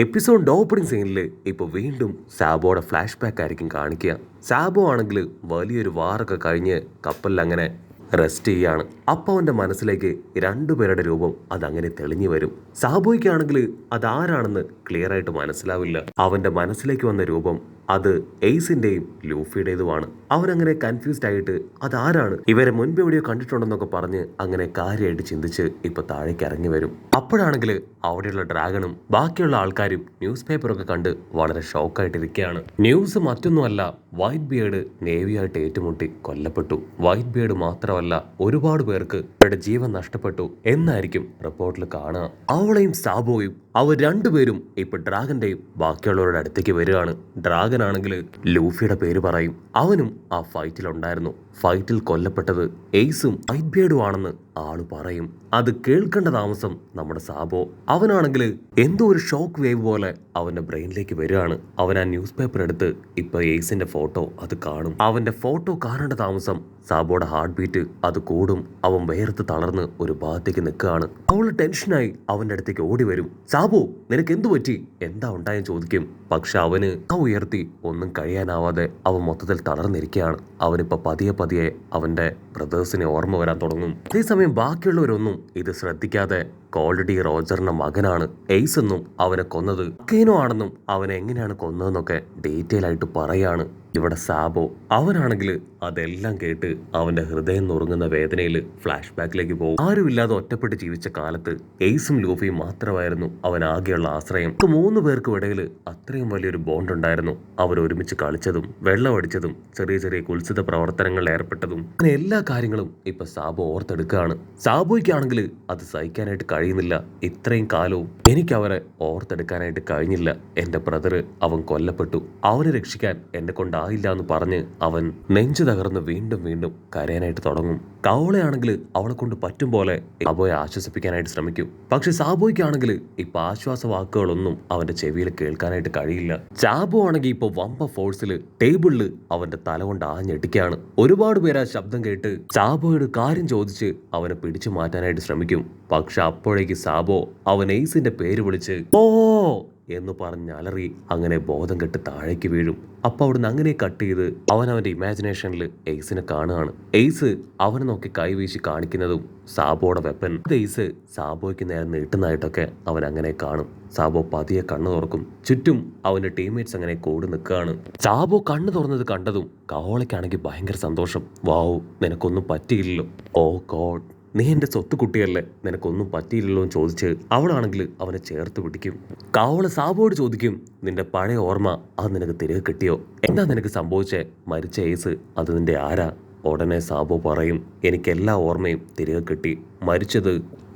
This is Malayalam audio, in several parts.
എപ്പിസോഡ് ഓപ്പണിംഗ് സീനിൽ ഇപ്പോൾ വീണ്ടും സാബോയുടെ ഫ്ലാഷ് ബാക്ക് ആയിരിക്കും കാണിക്കുക. സാബോ ആണെങ്കിൽ വലിയൊരു വാറൊക്കെ കഴിഞ്ഞ് കപ്പലിൽ അങ്ങനെ റെസ്റ്റ് ചെയ്യാണ്. അപ്പോൾ അവൻ്റെ മനസ്സിലേക്ക് രണ്ടുപേരുടെ രൂപം അതങ്ങനെ തെളിഞ്ഞു വരും. സാബോയ്ക്കാണെങ്കിൽ അതാരാണെന്ന് ക്ലിയർ ആയിട്ട് മനസ്സിലാവില്ല. അവൻ്റെ മനസ്സിലേക്ക് വന്ന രൂപം അത് എയ്സിന്റെയും ലൂഫിയുടേതുമാണ്. അവനങ്ങനെ കൺഫ്യൂസ്ഡ് ആയിട്ട് അതാരാണ്, ഇവരെ മുൻപ് എവിടെയോ കണ്ടിട്ടുണ്ടെന്നൊക്കെ പറഞ്ഞ് അങ്ങനെ കാര്യമായിട്ട് ചിന്തിച്ച് ഇപ്പൊ താഴേക്ക് ഇറങ്ങി വരും. അപ്പോഴാണെങ്കിൽ അവിടെയുള്ള ഡ്രാഗണും ബാക്കിയുള്ള ആൾക്കാരും ന്യൂസ് പേപ്പറൊക്കെ കണ്ട് വളരെ ഷോക്കായിട്ടിരിക്കുകയാണ്. ന്യൂസ് മറ്റൊന്നുമല്ല, വൈറ്റ് ബിയേർഡ് നേവിയായിട്ട് ഏറ്റുമുട്ടി കൊല്ലപ്പെട്ടു. വൈറ്റ് ബിയേർഡ് മാത്രമല്ല, ഒരുപാട് പേർക്ക് അവരുടെ ജീവൻ നഷ്ടപ്പെട്ടു എന്നായിരിക്കും റിപ്പോർട്ടിൽ കാണുക. അവളെയും സാബോയും അവർ രണ്ടുപേരും ഇപ്പൊ ഡ്രാഗന്റെയും ബാക്കിയുള്ളവരുടെ അടുത്തേക്ക് വരികയാണ്. ഡ്രാഗൻ ആണെങ്കിൽ ലൂഫിയുടെ പേര് പറയും. അവനും ആ ഫൈറ്റിലുണ്ടായിരുന്നു. ഫൈറ്റിൽ കൊല്ലപ്പെട്ടത് എയ്സും വൈറ്റ് ബിയേർഡും ആണെന്ന് ആള് പറയും. അത് കേൾക്കേണ്ട താമസം നമ്മുടെ സാബോ. അവനാണെങ്കിൽ എന്തോ ഒരു ഷോക്ക് വേവ് പോലെ അവന്റെ ബ്രെയിനിലേക്ക് വരികയാണ്. അവൻ ആ ന്യൂസ് പേപ്പർ എടുത്ത് ഇപ്പൊ എയ്സിന്റെ ഫോട്ടോ അത് കാണും. അവന്റെ ഫോട്ടോ കാണേണ്ട താമസം സാബോയുടെ ഹാർട്ട് ബീറ്റ് അത് കൂടും. അവൻ വേർത്ത് തളർന്ന് ഒരു ഭാഗത്തേക്ക് നിൽക്കുകയാണ്. അവള് ടെൻഷനായി അവന്റെ അടുത്തേക്ക് ഓടി വരും. സാബോ, നിനക്ക് എന്തു പറ്റി, എന്താ ഉണ്ടായെന്ന് ചോദിക്കും. പക്ഷെ അവന് ഉയർത്തി ഒന്നും കഴിയാനാവാതെ അവൻ മൊത്തത്തിൽ തളർന്നിരിക്കുകയാണ്. അവനിപ്പോ പതിയെ പതിയെ അവന്റെ ബ്രദേഴ്സിനെ ഓർമ്മ വരാൻ തുടങ്ങും. അതേസമയം ബാക്കിയുള്ളവരൊന്നും ഇത് ശ്രദ്ധിക്കാതെ കോൾഡ് ഡി റോജറിന്റെ മകനാണ് എയ്സ് എന്നും അവനെ കൊന്നത് കെയ്നോ ആണെന്നും അവനെ എങ്ങനെയാണ് കൊന്നതെന്നൊക്കെ ഡീറ്റെയിൽ ആയിട്ട് പറയാണ് ഇവിടെ സാബോ. അവനാണെങ്കിൽ അതെല്ലാം കേട്ട് അവന്റെ ഹൃദയം നുറുങ്ങുന്ന വേദനയിൽ ഫ്ലാഷ് ബാക്കിലേക്ക് പോകും. ആരുമില്ലാതെ ഒറ്റപ്പെട്ട് ജീവിച്ച കാലത്ത് എയ്സും ലൂഫിയും മാത്രമായിരുന്നു അവൻ ആകെയുള്ള ആശ്രയം. 3 പേർക്കും ഇടയിൽ അത്രയും വലിയൊരു ബോണ്ട് ഉണ്ടായിരുന്നു. അവർ ഒരുമിച്ച് കളിച്ചതും വെള്ളമടിച്ചതും ചെറിയ ചെറിയ കുത്സിത പ്രവർത്തനങ്ങളിൽ ഏർപ്പെട്ടതും അങ്ങനെ എല്ലാ കാര്യങ്ങളും ഇപ്പൊ സാബോ ഓർത്തെടുക്കുകയാണ്. സാബോയ്ക്കാണെങ്കിൽ അത് സഹിക്കാനായിട്ട് കഴിയുന്നില്ല. ഇത്രയും കാലവും എനിക്ക് അവരെ ഓർത്തെടുക്കാനായിട്ട് കഴിഞ്ഞില്ല. എന്റെ ബ്രദർ അവൻ കൊല്ലപ്പെട്ടു, അവനെ രക്ഷിക്കാൻ എന്നെ കൊണ്ടായില്ല എന്ന് പറഞ്ഞ് അവൻ നെഞ്ചു തകർന്ന് വീണ്ടും വീണ്ടും കരയാനായിട്ട് തുടങ്ങും. കവളയാണെങ്കിൽ അവളെ കൊണ്ട് പറ്റും പോലെ സാബോയെ ആശ്വസിപ്പിക്കാനായിട്ട് ശ്രമിക്കും. പക്ഷെ സാബോയ്ക്കാണെങ്കിൽ ഇപ്പൊ ആശ്വാസ വാക്കുകളൊന്നും അവന്റെ ചെവിയിൽ കേൾക്കാനായിട്ട് കഴിയില്ല. സാബോ ആണെങ്കിൽ ഇപ്പൊ വമ്പ ഫോഴ്സിൽ ടേബിളിൽ അവന്റെ തല കൊണ്ട് ആഞ്ഞടിക്കുകയാണ്. ഒരുപാട് പേര് ആ ശബ്ദം കേട്ട് സാബോയോട് കാര്യം ചോദിച്ച് അവനെ പിടിച്ചു മാറ്റാനായിട്ട് ശ്രമിക്കും. പക്ഷെ അപ്പോഴേക്ക് സാബോ അവൻ എയ്സിന്റെ പേര് വിളിച്ച് ഓ എന്ന് പറഞ്ഞ് അലറി അങ്ങനെ ബോധം കെട്ട് താഴേക്ക് വീഴും. അപ്പൊ അവിടുന്ന് അങ്ങനെ കട്ട് ചെയ്ത് അവൻ അവന്റെ ഇമാജിനേഷനിൽ എയ്സിനെ കാണുകയാണ്. എയ്സ് അവനെ നോക്കി കൈവീശി കാണിക്കുന്നതും സാബോയുടെ വെപ്പൻ എയ്സ് സാബോയ്ക്ക് നേരെ നീട്ടുന്നതായിട്ടൊക്കെ അവൻ അങ്ങനെ കാണും. സാബോ പതിയെ കണ്ണു തുറക്കും. ചുറ്റും അവന്റെ ടീംമേറ്റ്സ് അങ്ങനെ കൂടി നിൽക്കുകയാണ്. സാബോ കണ്ണു തുറന്നത് കണ്ടതും കവോളയ്ക്കാണെങ്കിൽ ഭയങ്കര സന്തോഷം. വാവു, നിനക്കൊന്നും പറ്റിയില്ലല്ലോ, ഓ ഗോഡ്, നീ എൻ്റെ സ്വത്ത് കുട്ടിയല്ലേ, നിനക്കൊന്നും പറ്റിയില്ലല്ലോ എന്ന് ചോദിച്ച് അവളാണെങ്കിൽ അവനെ ചേർത്ത് പിടിക്കും. കവള സാബോയോട് ചോദിക്കും, നിന്റെ പഴയ ഓർമ്മ അത് നിനക്ക് തിരികെ കിട്ടിയോ, എന്താ നിനക്ക് സംഭവിച്ചേ, മരിച്ച ഏസ് അത് നിന്റെ ആരാ? ഉടനെ സാബോ പറയും, എനിക്ക് എല്ലാ ഓർമ്മയും തിരികെ കിട്ടി, മരിച്ചത്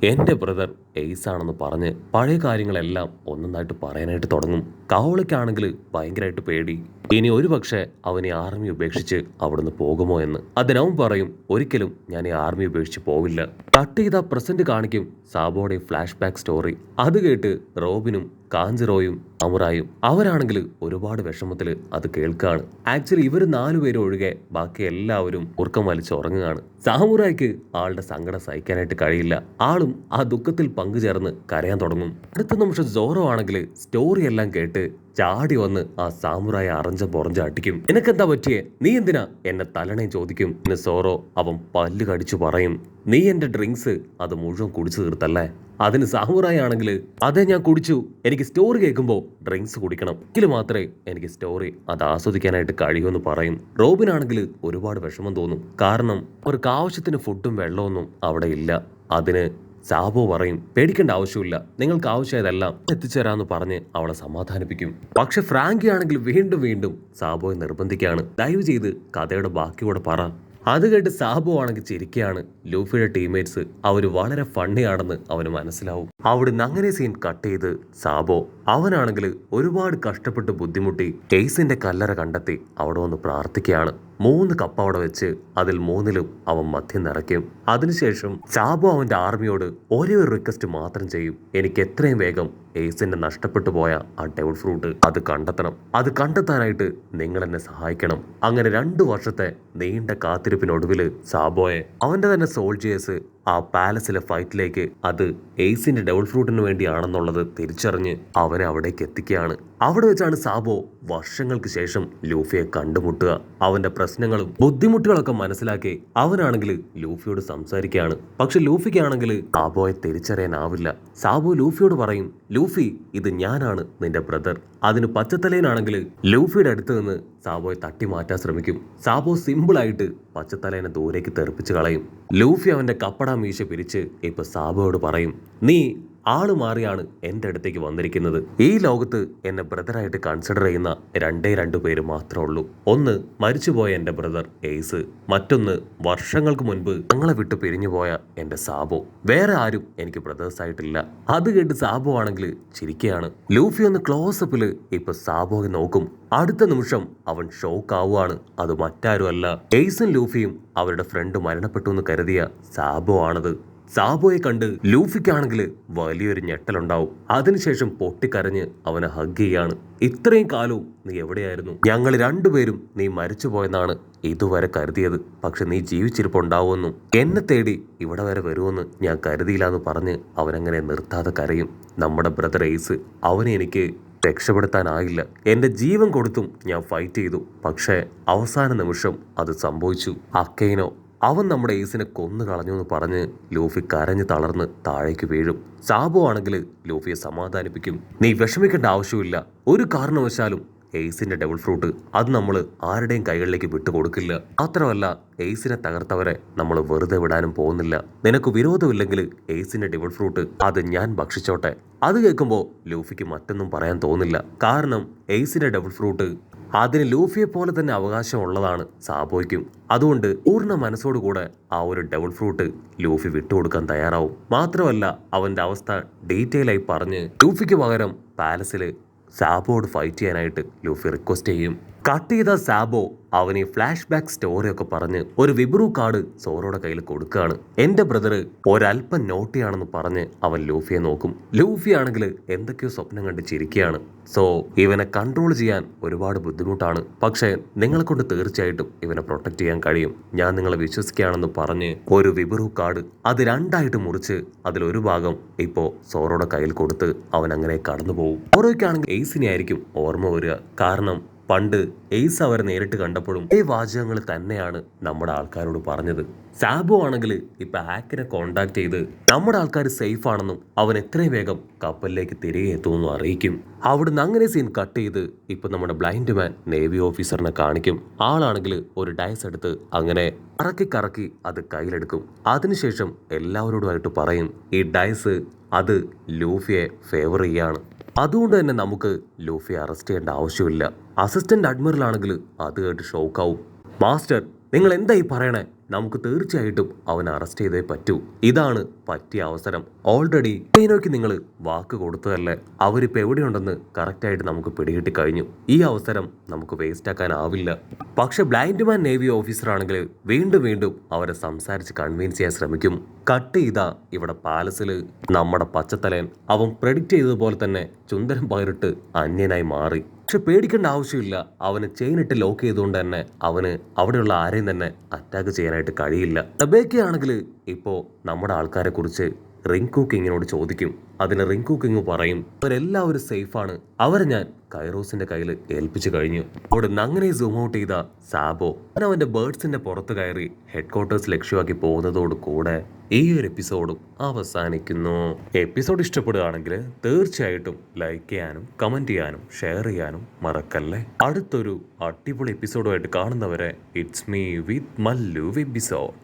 എൻ്റെ ബ്രദർ എയ്സ് ആണെന്ന് പറഞ്ഞ് പഴയ കാര്യങ്ങളെല്ലാം ഒന്നൊന്നായിട്ട് പറയാനായിട്ട് തുടങ്ങും. കവളയ്ക്കാണെങ്കിൽ ഭയങ്കരമായിട്ട് പേടി, ഇനി ഒരു പക്ഷേ അവൻ ഈ ആർമി ഉപേക്ഷിച്ച് അവിടുന്ന് പോകുമോ എന്ന്. അതിനവൻ പറയും, ഒരിക്കലും ഞാൻ ഈ ആർമി ഉപേക്ഷിച്ച് പോവില്ല. കട്ട് ചെയ്ത പ്രസന്റ് കാണിക്കും സാബോയുടെ ഫ്ലാഷ് ബാക്ക് സ്റ്റോറി. അത് കേട്ട് റോബിനും കാഞ്ചിറോയും അമുറായും അവരാണെങ്കിൽ ഒരുപാട് വിഷമത്തിൽ അത് കേൾക്കുകയാണ്. ആക്ച്വലി ഇവർ 4 പേരും ഒഴികെ ബാക്കി എല്ലാവരും ഉറക്കം വലിച്ച് ഉറങ്ങുകയാണ്. സാമുറായിക്ക് ആളുടെ സങ്കടം സഹിക്കാനായിട്ട് കഴിയില്ല. ആളും ആ ദുഃഖത്തിൽ പങ്കുചേർന്ന് കരയാൻ തുടങ്ങും. അടുത്ത നിമിഷം സോറോ ആണെങ്കിൽ സ്റ്റോറി എല്ലാം കേട്ട് ചാടി വന്ന് ആ സാമുറായ അറഞ്ച പൊറഞ്ച അടിക്കും. നിനക്കെന്താ പറ്റിയേ, നീ എന്തിനാ എന്നെ തലണയും ചോദിക്കും. പിന്നെ സോറോ അവൻ പല്ല് കടിച്ചു പറയും, നീ എൻ്റെ ഡ്രിങ്ക്സ് അത് മുഴുവൻ കുടിച്ചു തീർത്തല്ലേ. അതിന് സാമുറായി ആണെങ്കിൽ അതെ ഞാൻ കുടിച്ചു, എനിക്ക് സ്റ്റോറി കേൾക്കുമ്പോൾ ഡ്രിങ്ക്സ് കുടിക്കണം, എങ്കിൽ മാത്രമേ എനിക്ക് സ്റ്റോറി അത് ആസ്വദിക്കാനായിട്ട് കഴിയുമെന്ന് പറയും. റോബിനാണെങ്കിൽ ഒരുപാട് വിഷമം തോന്നും. കാരണം അവർക്ക് ആവശ്യത്തിന് ഫുഡും വെള്ളമൊന്നും അവിടെ ഇല്ല. അതിന് സാബോ പറയും, പേടിക്കേണ്ട ആവശ്യമില്ല, നിങ്ങൾക്ക് ആവശ്യമായതെല്ലാം എത്തിച്ചേരാന്ന് പറഞ്ഞ് അവളെ സമാധാനിപ്പിക്കും. പക്ഷെ ഫ്രാങ്കി ആണെങ്കിൽ വീണ്ടും വീണ്ടും സാബോയെ നിർബന്ധിക്കുകയാണ്, ദയവ് ചെയ്ത് കഥയുടെ ബാക്കി കൂടെ പറ. അത് കേട്ട് സാബോ ആണെങ്കിൽ ചിരിക്കുകയാണ്. ലൂഫിയുടെ ടീംമേറ്റ്സ് അവർ വളരെ ഫണ്ണിയാണെന്ന് അവന് മനസ്സിലാവും. അവിടുന്ന് അങ്ങനെ സീൻ കട്ട് ചെയ്ത് സാബോ അവനാണെങ്കിൽ ഒരുപാട് കഷ്ടപ്പെട്ട് ബുദ്ധിമുട്ടി എയ്സിന്റെ കല്ലറ കണ്ടെത്തി അവിടെ വന്ന് പ്രാർത്ഥിക്കുകയാണ്. 3 കപ്പ് അവിടെ വെച്ച് അതിൽ 3ലും അവൻ മദ്യം നിറയ്ക്കും. അതിനുശേഷം സാബോ അവന്റെ ആർമിയോട് ഒരേ ഒരു റിക്വസ്റ്റ് മാത്രം ചെയ്യും, എനിക്ക് എത്രയും വേഗം എയ്സിന്റെ നഷ്ടപ്പെട്ടു പോയ ആ ഡെവിൾ ഫ്രൂട്ട് അത് കണ്ടെത്തണം. അത് കണ്ടെത്താനായിട്ട് നിങ്ങൾ എന്നെ സഹായിക്കണം. അങ്ങനെ 2 വർഷത്തെ നീണ്ട കാത്തിരിപ്പിനൊടുവിൽ സാബോയെ അവന്റെ തന്നെ സോൾജിയേഴ്സ് ആ പാലസിലെ ഫൈറ്റിലേക്ക് അത് എയ്സിന്റെ ഡബിൾ ഫ്രൂട്ടിന് വേണ്ടിയാണെന്നുള്ളത് തിരിച്ചറിഞ്ഞ് അവനെ അവിടേക്ക് എത്തിക്കുകയാണ്. അവിടെ വെച്ചാണ് സാബോ വർഷങ്ങൾക്ക് ശേഷം ലൂഫിയെ കണ്ടുമുട്ടുക. അവന്റെ പ്രശ്നങ്ങളും ബുദ്ധിമുട്ടുകളൊക്കെ മനസ്സിലാക്കി അവനാണെങ്കിൽ ലൂഫിയോട് സംസാരിക്കുകയാണ്. പക്ഷെ ലൂഫിക്കാണെങ്കിൽ സാബോയെ തിരിച്ചറിയാനാവില്ല. സാബോ ലൂഫിയോട് പറയും, ലൂഫി, ഇത് ഞാനാണ് നിന്റെ ബ്രദർ. അതിന് പച്ചത്തലേനാണെങ്കിൽ ലൂഫിയുടെ അടുത്ത് നിന്ന് സാബോയെ തട്ടി മാറ്റാൻ ശ്രമിക്കും. സാബോ സിമ്പിളായിട്ട് പച്ചത്തലേനെ ദൂരേക്ക് തെറിപ്പിച്ച് കളയും. ലൂഫി അവന്റെ കപ്പട മീശ പിരിച്ച് ഇപ്പൊ സാബോയോട് പറയും, നീ ആള് മാറിയാണ് എൻ്റെ അടുത്തേക്ക് വന്നിരിക്കുന്നത്. ഈ ലോകത്ത് എന്നെ ബ്രദറായിട്ട് കൺസിഡർ ചെയ്യുന്ന രണ്ടു പേര് മാത്രമേ ഉള്ളൂ. ഒന്ന് മരിച്ചുപോയ എൻ്റെ ബ്രദർ എയ്സ്, മറ്റൊന്ന് വർഷങ്ങൾക്ക് മുൻപ് ഞങ്ങളെ വിട്ട് പിരിഞ്ഞുപോയ എൻ്റെ സാബോ. വേറെ ആരും എനിക്ക് ബ്രദേഴ്സ് ആയിട്ടില്ല. അത് കേട്ട് സാബോ ആണെങ്കിൽ ചിരിക്കുകയാണ്. ലൂഫി ഒന്ന് ക്ലോസപ്പില് ഇപ്പൊ സാബോയെ നോക്കും. അടുത്ത നിമിഷം അവൻ ഷോക്ക് ആവുകയാണ്. അത് മറ്റാരുമല്ല, എയ്സും ലൂഫിയും അവരുടെ ഫ്രണ്ട് മരണപ്പെട്ടു എന്ന് കരുതിയ സാബോ ആണത്. സാബോയെ കണ്ട് ലൂഫിക്കാണെങ്കിൽ വലിയൊരു ഞെട്ടലുണ്ടാവും. അതിനുശേഷം പൊട്ടിക്കരഞ്ഞ് അവനെ ഹഗ് ചെയ്യാണ്. ഇത്രയും കാലവും നീ എവിടെയായിരുന്നു? ഞങ്ങൾ രണ്ടുപേരും നീ മരിച്ചുപോയെന്നാണ് ഇതുവരെ കരുതിയത്. പക്ഷെ നീ ജീവിച്ചിരിപ്പുണ്ടാവുമെന്നും എന്നെ തേടി ഇവിടെ വരെ വരുമെന്ന് ഞാൻ കരുതിയില്ല എന്ന് പറഞ്ഞ് അവനങ്ങനെ നിർത്താതെ കരയും. നമ്മുടെ ബ്രദർ എയ്സ്, അവനെ എനിക്ക് രക്ഷപ്പെടുത്താനായില്ല. എൻ്റെ ജീവൻ കൊടുത്തും ഞാൻ ഫൈറ്റ് ചെയ്തു. പക്ഷേ അവസാന നിമിഷം അത് സംഭവിച്ചു. അക്കൈനോ, അവൻ നമ്മുടെ എയ്സിനെ കൊന്നു കളഞ്ഞു എന്ന് പറഞ്ഞ് ലൂഫി കരഞ്ഞ് തളർന്ന് താഴേക്ക് വീഴും. സാബോ ആണെങ്കിൽ ലൂഫിയെ സമാധാനിപ്പിക്കും. നീ വിഷമിക്കേണ്ട ആവശ്യമില്ല. ഒരു കാരണവശാലും എയ്സിന്റെ ഡബിൾ ഫ്രൂട്ട് അത് നമ്മൾ ആരുടെയും കൈകളിലേക്ക് വിട്ടുകൊടുക്കില്ല. മാത്രമല്ല, എയ്സിനെ തകർത്തവരെ നമ്മൾ വെറുതെ വിടാനും പോകുന്നില്ല. നിനക്ക് വിരോധമില്ലെങ്കിൽ എയ്സിന്റെ ഡബിൾ ഫ്രൂട്ട് അത് ഞാൻ ഭക്ഷിച്ചോട്ടെ. അത് കേൾക്കുമ്പോൾ ലൂഫിക്ക് മറ്റൊന്നും പറയാൻ തോന്നില്ല. കാരണം എയ്സിന്റെ ഡബിൾ ഫ്രൂട്ട് അതിന് ലൂഫിയെ പോലെ തന്നെ അവകാശമുള്ളതാണ് സാബോയ്ക്കും. അതുകൊണ്ട് പൂർണ്ണ മനസ്സോടുകൂടെ ആ ഒരു ഡബിൾ ഫ്രൂട്ട് ലൂഫി വിട്ടുകൊടുക്കാൻ തയ്യാറാവും. മാത്രമല്ല, അവന്റെ അവസ്ഥ ഡീറ്റെയിൽ ആയി പറഞ്ഞ് ലൂഫിക്ക് പകരം പാലസിൽ സാബോയോട് ഫൈറ്റ് ചെയ്യാനായിട്ട് ലൂഫി റിക്വസ്റ്റ് ചെയ്യും. കട്ട് ചെയ്ത സാബോ അവന് ഫ്ലാഷ് ബാക്ക് സ്റ്റോറിയൊക്കെ പറഞ്ഞ് ഒരു വിബ്രു കാർഡ് സോറോയുടെ കയ്യിൽ കൊടുക്കുകയാണ്. എൻ്റെ ബ്രദർ ഒരല്പം നോട്ടിയാണെന്ന് പറഞ്ഞ് അവൻ ലൂഫിയെ നോക്കും. ലൂഫി ആണെങ്കിൽ എന്തൊക്കെയോ സ്വപ്നം കണ്ട് ചിരിക്കുകയാണ്. സോ ഇവനെ കൺട്രോൾ ചെയ്യാൻ ഒരുപാട് ബുദ്ധിമുട്ടാണ്. പക്ഷേ നിങ്ങളെ കൊണ്ട് തീർച്ചയായിട്ടും ഇവനെ പ്രൊട്ടക്ട് ചെയ്യാൻ കഴിയും. ഞാൻ നിങ്ങളെ വിശ്വസിക്കുകയാണെന്ന് പറഞ്ഞ് ഒരു വിബ്രു കാർഡ് അത് രണ്ടായിട്ട് മുറിച്ച് അതിലൊരു ഭാഗം ഇപ്പോൾ സോറോയുടെ കയ്യിൽ കൊടുത്ത് അവൻ അങ്ങനെ കടന്നു പോകും. സോറോയ്ക്കാണെങ്കിൽ എയ്സിനെ ആയിരിക്കും ഓർമ്മ വരിക. കാരണം പണ്ട് എയ്സ് അവരെ നേരിട്ട് കണ്ടപ്പോഴും ഈ വാചകങ്ങൾ തന്നെയാണ് നമ്മുടെ ആൾക്കാരോട് പറഞ്ഞത്. സാബോ ആണെങ്കിൽ ഇപ്പൊ ഹാക്കിനെ കോണ്ടാക്ട് ചെയ്ത് നമ്മുടെ ആൾക്കാർ സേഫ് ആണെന്നും അവൻ എത്രയും വേഗം കപ്പലിലേക്ക് തിരികെ എത്തുമെന്നും അറിയിക്കും. അവിടുന്ന് അങ്ങനെ സീൻ കട്ട് ചെയ്ത് ഇപ്പൊ നമ്മുടെ ബ്ലൈൻഡ് മാൻ നേവി ഓഫീസറിനെ കാണിക്കും. ആളാണെങ്കിൽ ഒരു ഡയസ് എടുത്ത് അങ്ങനെ കറക്കി അത് കയ്യിലെടുക്കും. അതിനുശേഷം എല്ലാവരോടുമായിട്ട് പറയും, ഈ ഡയസ് അത് ലൂഫിയെ ഫേവർ ചെയ്യാണ്. അതുകൊണ്ട് തന്നെ നമുക്ക് ലൂഫിയെ അറസ്റ്റ് ചെയ്യേണ്ട ആവശ്യമില്ല. അസിസ്റ്റന്റ് അഡ്മിറൽ ആണെങ്കിൽ അത് കേട്ട് ഷോക്കാവും. മാസ്റ്റർ, നിങ്ങൾ എന്തായി പറയണേ? നമുക്ക് തീർച്ചയായിട്ടും അവനെ അറസ്റ്റ് ചെയ്തേ പറ്റൂ. ഇതാണ് പറ്റിയ അവസരം. ഓൾറെഡി ടൈനോയ്ക്ക് നിങ്ങൾ വാക്ക് കൊടുത്തതല്ലേ. അവരിപ്പോൾ എവിടെയുണ്ടെന്ന് കറക്റ്റായിട്ട് നമുക്ക് പിടികിട്ടി കഴിഞ്ഞു. ഈ അവസരം നമുക്ക് വേസ്റ്റ് ആക്കാനാവില്ല. പക്ഷെ ബ്ലൈൻഡ് മാൻ നേവി ഓഫീസർ ആണെങ്കിൽ വീണ്ടും അവരെ സംസാരിച്ച് കൺവിൻസ് ചെയ്യാൻ ശ്രമിക്കും. കട്ട് ചെയ്താ ഇവിടെ പാലസിൽ നമ്മുടെ പച്ചത്തലയൻ അവൻ പ്രെഡിക്റ്റ് ചെയ്തതുപോലെ തന്നെ ചുന്ദരം പകരിട്ട് അന്യനായി മാറി. പക്ഷെ പേടിക്കേണ്ട ആവശ്യമില്ല. അവന് ചെയിൻ ഇട്ട് ലോക്ക് ചെയ്തുകൊണ്ട് തന്നെ അവന് അവിടെയുള്ള ആരെയും തന്നെ അറ്റാക്ക് ചെയ്യാനായിട്ട് കഴിയില്ല. ടബേക്കയാണെങ്കിൽ ഇപ്പോൾ നമ്മുടെ ആൾക്കാരെ കുറിച്ച് റിങ്കു കിങ്ങിനോട് ചോദിക്കും. അതിന് റിങ്കു കിങ് പറയും, അവരെല്ലാവരും സേഫാണ്. അവരെ ഞാൻ കൈറോസിന്റെ കയ്യിൽ ഏൽപ്പിച്ചു കഴിഞ്ഞു. അവിടുന്ന് അങ്ങനെ സൂം ഔട്ട് ചെയ്ത സാബോ അവന്റെ ബേർഡ്സിന്റെ പുറത്ത് കയറി ഹെഡ് ക്വാർട്ടേഴ്സ് ലക്ഷ്യമാക്കി പോകുന്നതോട് കൂടെ ഈ ഒരു എപ്പിസോഡും അവസാനിക്കുന്നു. എപ്പിസോഡ് ഇഷ്ടപ്പെടുകയാണെങ്കിൽ തീർച്ചയായിട്ടും ലൈക്ക് ചെയ്യാനും കമന്റ് ചെയ്യാനും ഷെയർ ചെയ്യാനും മറക്കല്ലേ. അടുത്തൊരു അടിപൊളി എപ്പിസോഡുമായിട്ട് കാണുന്നവരെ it's me with Mallu episode.